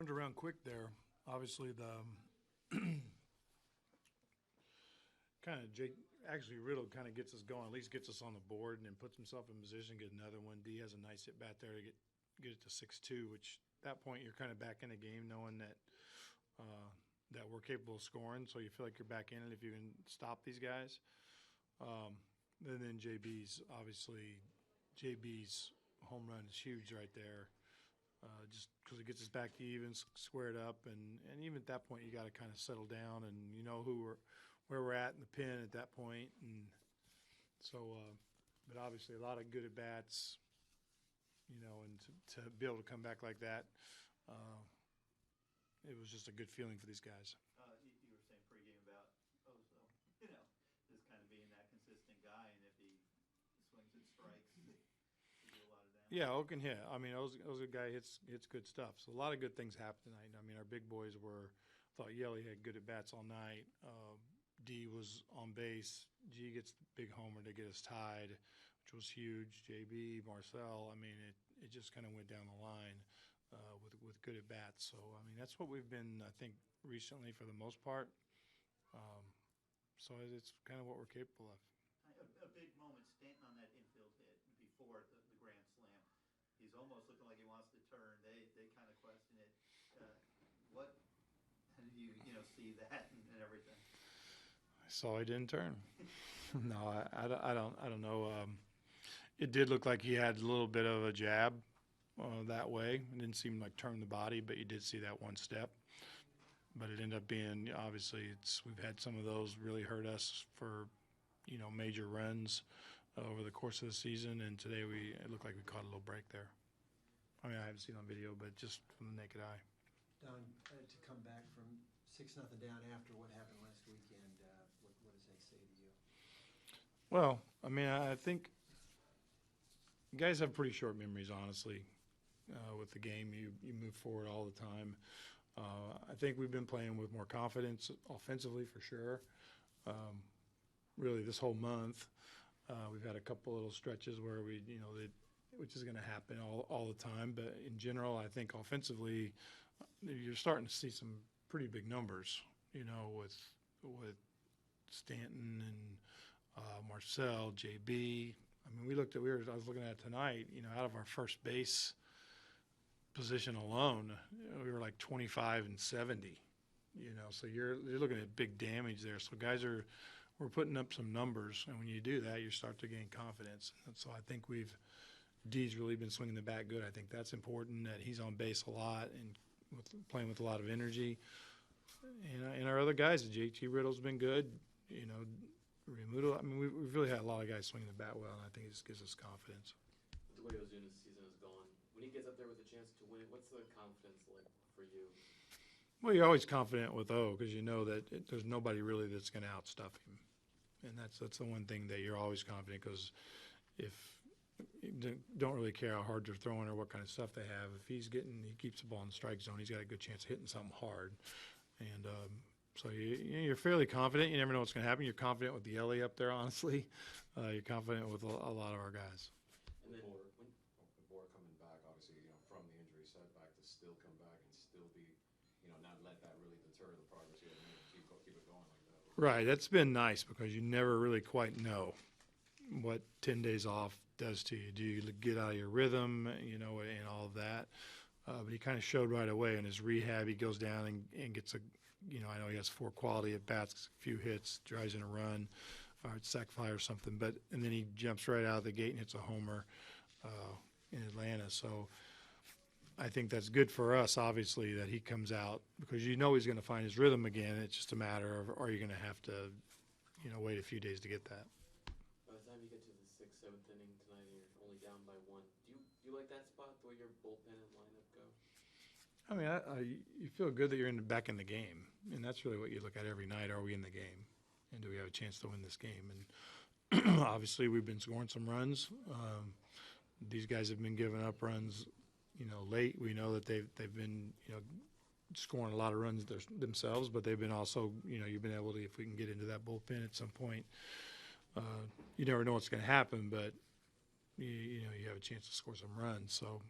Turned around quick there. Obviously, the kind of Jake, actually Riddle kind of gets us going, at least gets us on the board, and then puts himself in position, get another one. D has a nice hit bat there to get it to 6-2, which at that point you're kind of back in the game, knowing that that we're capable of scoring. So you feel like you're back in it if you can stop these guys. And then JB's home run is huge right there. Just because it gets us back to even, squared up, and even at that point you got to kind of settle down, and you know where we're at in the pen at that point, and so. But obviously a lot of good at bats, you know, and to be able to come back like that, it was just a good feeling for these guys. You were saying pregame about Ozuna, you know, just kind of being that consistent guy, and if he swings and strikes, he do a lot of damage. Yeah, Oakland hit. I mean, Ozuna guy hits good stuff. So a lot of good things happened tonight. I mean, our big boys thought Yelly had good at bats all night. D was on base. G gets the big homer to get us tied, which was huge. JB, Marcell. I mean, it just kind of went down the line with good at bats. So I mean, that's what we've been, I think, recently for the most part. So it's kind of what we're capable of. A big moment, Stanton on that infield hit before the grand slam. He's almost looking like he wants to turn. They kind of question it. What do you see that and everything? I saw he didn't turn. No, I don't know. It did look like he had a little bit of a jab that way. It didn't seem like turn the body, but you did see that one step. But it ended up being, obviously, we've had some of those really hurt us for, major runs over the course of the season. And today it looked like we caught a little break there. I mean, I haven't seen it on video, but just from the naked eye. Don, to come back from 6-0 down after what happened last weekend, what does that say to you? Well, I mean, I think guys have pretty short memories, honestly, with the game. You move forward all the time. I think we've been playing with more confidence offensively for sure. Really, this whole month, we've had a couple little stretches where which is going to happen all the time. But in general, I think offensively, you're starting to see some pretty big numbers. With Stanton and Marcell, JB. I mean, I was looking at tonight. Out of our first base position alone, we were like 25 and 70. So you're looking at big damage there. So guys we're putting up some numbers, and when you do that, you start to gain confidence. And so I think D's really been swinging the bat good. I think that's important, that he's on base a lot and playing with a lot of energy. And our other guys, JT Riddle's been good. Remuto. I mean, we've really had a lot of guys swinging the bat well, and I think it just gives us confidence. The way Ozuna's season has gone, when he gets up there with a chance to win, what's the confidence like for you? Well, you're always confident with O because you know that there's nobody really that's going to outstuff him, and that's the one thing that you're always confident, because if you don't really care how hard they're throwing or what kind of stuff they have, if he keeps the ball in the strike zone, he's got a good chance of hitting something hard, and so you're fairly confident. You never know what's going to happen. You're confident with the LA up there, honestly. You're confident with a lot of our guys. And then Before coming back, obviously, from the injury setback, to still come back and still be, not let that really deter the progress you have made, keep it going like that. Right. That's been nice because you never really quite know what 10 days off does to you. Do you get out of your rhythm, and all of that? But he kind of showed right away in his rehab. He goes down and gets I know he has 4 quality at bats, a few hits, drives in a run, or sac fly or something. And then he jumps right out of the gate and hits a homer in Atlanta. So I think that's good for us, obviously, that he comes out, because he's going to find his rhythm again. It's just a matter of, are you going to have to, wait a few days to get that. By the time you get to the 6th, 7th inning tonight, and you're only down by 1. Do you like that spot, the way your bullpen and lineup go? I mean, you feel good that you're back in the game, and that's really what you look at every night. Are we in the game, and do we have a chance to win this game? And obviously, we've been scoring some runs. These guys have been giving up runs, late. We know that they've been, scoring a lot of runs themselves, but they've been also, you've been able to, if we can get into that bullpen at some point, you never know what's going to happen, but you have a chance to score some runs. So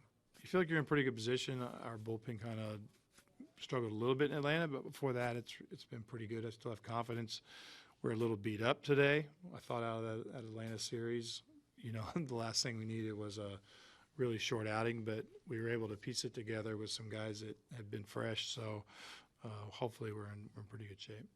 you feel like you're in pretty good position. Our bullpen kind of struggled a little bit in Atlanta, but before that, it's been pretty good. I still have confidence. We're a little beat up today. I thought out of that Atlanta series, the last thing we needed was a really short outing, but we were able to piece it together with some guys that had been fresh. So hopefully we're in pretty good shape.